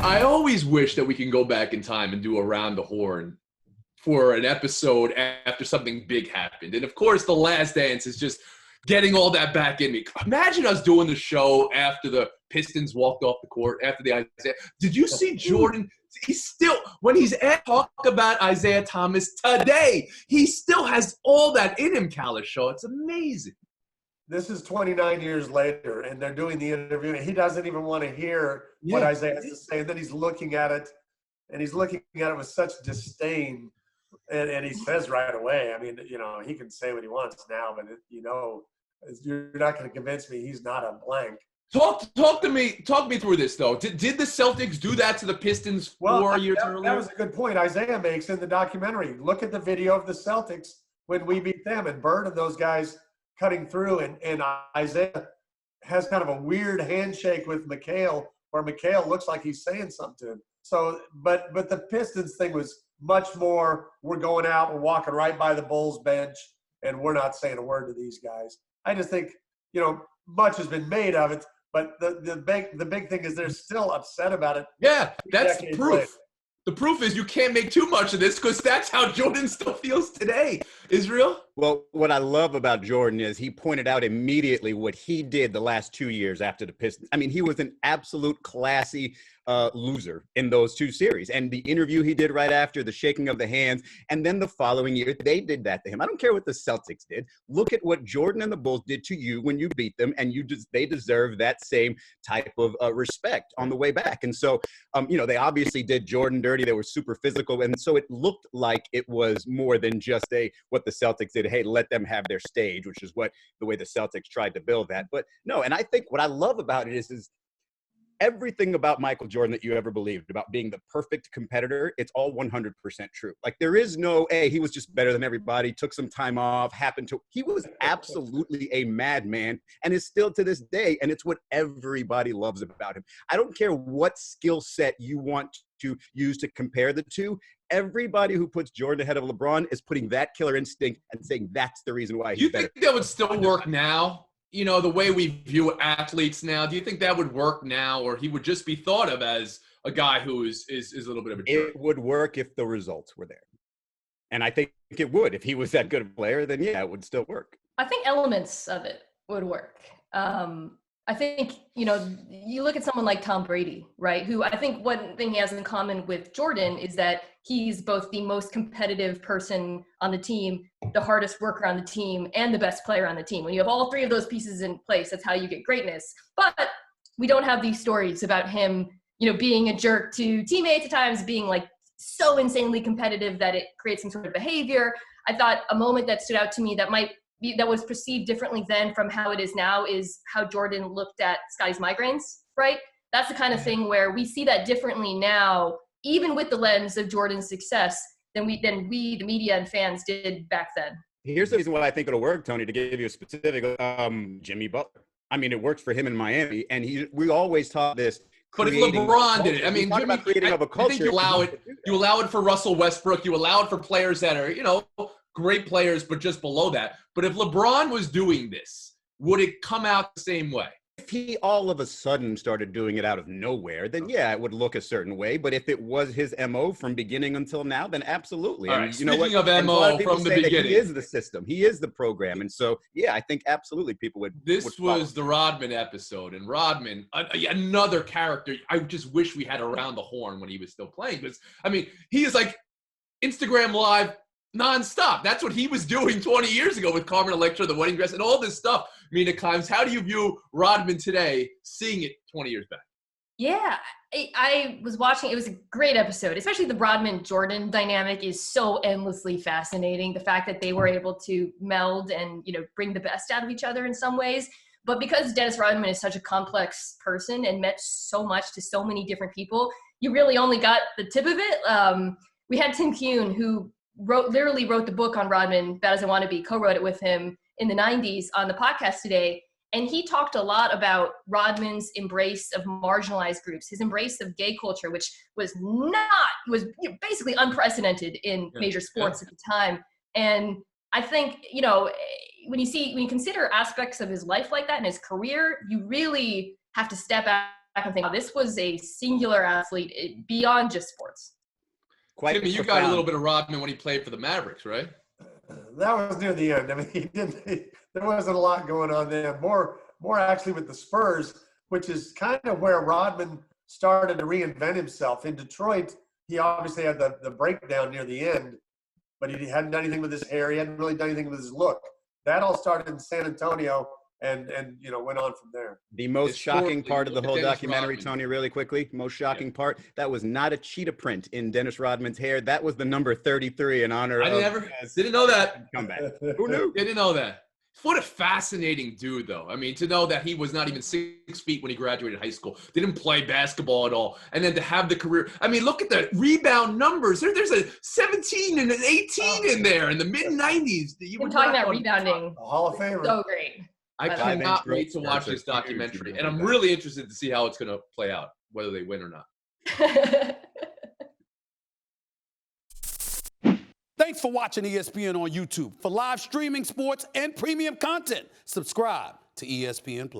I always wish that we can go back in time and do Around the Horn for an episode after something big happened. And of course, The Last Dance is just getting all that back in me. Imagine us doing the show after the Pistons walked off the court, after the Isiah. Did you see Jordan? He's still, when he's talk about Isiah Thomas today, he still has all that in him, Cowlishaw. It's amazing. This is 29 years later, and they're doing the interview, and he doesn't even want to hear what Isiah has to say. And then he's looking at it, and he's looking at it with such disdain. And he says right away, I mean, you know, he can say what he wants now, but, you know, you're not going to convince me he's not a blank. Talk me through this, though. Did the Celtics do that to the Pistons 4 years earlier? That was a good point Isiah makes in the documentary. Look at the video of the Celtics when we beat them, and Bird and those guys cutting through, and Isiah has kind of a weird handshake with McHale, where McHale looks like he's saying something to him. So, but the Pistons thing was much more, we're going out, we're walking right by the Bulls bench, and we're not saying a word to these guys. I just think, you know, much has been made of it, but the big thing is they're still upset about it. Yeah, that's the proof. Later. The proof is you can't make too much of this because that's how Jordan still feels today. Israel? Well, what I love about Jordan is he pointed out immediately what he did the last 2 years after the Pistons. I mean, he was an absolute classy loser in those two series. And the interview he did right after, the shaking of the hands, and then the following year, they did that to him. I don't care what the Celtics did. Look at what Jordan and the Bulls did to you when you beat them, and they deserve that same type of respect on the way back. And so, you know, they obviously did Jordan dirty. They were super physical. And so it looked like it was more than just what the Celtics did. Hey, let them have their stage, which is the way the Celtics tried to build that. But no, and I think what I love about it is everything about Michael Jordan that you ever believed about being the perfect competitor, it's all 100% true. Like there is no, hey, he was just better than everybody, took some time off, he was absolutely a madman and is still to this day. And it's what everybody loves about him. I don't care what skill set you want to use to compare the two. Everybody who puts Jordan ahead of LeBron is putting that killer instinct and saying that's the reason why he's better. Do you think that would still work now? You know, the way we view athletes now, do you think that would work now, or he would just be thought of as a guy who is a little bit of a jerk? It would work if the results were there. And I think it would. If he was that good a player, then yeah, it would still work. I think elements of it would work. I think, you know, you look at someone like Tom Brady, right? Who I think one thing he has in common with Jordan is that he's both the most competitive person on the team, the hardest worker on the team, and the best player on the team. When you have all three of those pieces in place, that's how you get greatness. But we don't have these stories about him, you know, being a jerk to teammates at times, being like so insanely competitive that it creates some sort of behavior. I thought a moment that stood out to me that was perceived differently then from how it is now is how Jordan looked at Scotty's migraines, right? That's the kind of thing where we see that differently now, even with the lens of Jordan's success, than we, the media and fans, did back then. Here's the reason why I think it'll work, Tony, to give you a specific, Jimmy Butler. I mean, it worked for him in Miami, and we always taught this. But if LeBron did it, I mean, Jimmy, I think you allow it for Russell Westbrook, you allow it for players that are, you know, great players, but just below that. But if LeBron was doing this, would it come out the same way? If he all of a sudden started doing it out of nowhere, then yeah, it would look a certain way. But if it was his MO from beginning until now, then absolutely. All right. And you know what? Speaking of MO from the beginning, he is the system. He is the program. And so, yeah, I think absolutely people would. This was the Rodman episode, and Rodman, another character. I just wish we had Around the Horn when he was still playing. Because I mean, he is like Instagram Live nonstop. That's what he was doing 20 years ago with Carmen Electra, the wedding dress, and all this stuff. Mina Kimes, how do you view Rodman today, seeing it 20 years back? Yeah, I was watching. It was a great episode, especially the Rodman-Jordan dynamic is so endlessly fascinating. The fact that they were able to meld and, you know, bring the best out of each other in some ways. But because Dennis Rodman is such a complex person and meant so much to so many different people, you really only got the tip of it. We had Tim Kuhn, who literally wrote the book on Rodman, Bad As I Want to Be, co-wrote it with him in the 90s on the podcast today. And he talked a lot about Rodman's embrace of marginalized groups, his embrace of gay culture, which was basically unprecedented in major sports at the time. And I think, you know, when you consider aspects of his life like that and his career, you really have to step and think, oh, this was a singular athlete beyond just sports. Quite Timmy, you got a little bit of Rodman when he played for the Mavericks, right? That was near the end. I mean, there wasn't a lot going on there. More actually with the Spurs, which is kind of where Rodman started to reinvent himself. In Detroit, he obviously had the breakdown near the end, but he hadn't done anything with his hair. He hadn't really done anything with his look. That all started in San Antonio and went on from there. The most shocking part of the whole documentary, Rodman. Tony, really quickly, most shocking part, that was not a cheetah print in Dennis Rodman's hair. That was the number 33 in honor of didn't know that. Comeback. Who knew? Didn't know that. What a fascinating dude, though. I mean, to know that he was not even 6 feet when he graduated high school, didn't play basketball at all, and then to have the career. I mean, look at the rebound numbers. There's a 17 and an 18 in there in the mid-90s. We're talking about rebounding. Hall of Famer. So great. I cannot wait to watch this documentary, and I'm really interested to see how it's going to play out, whether they win or not. Thanks for watching ESPN on YouTube. For live streaming, sports, and premium content, subscribe to ESPN+.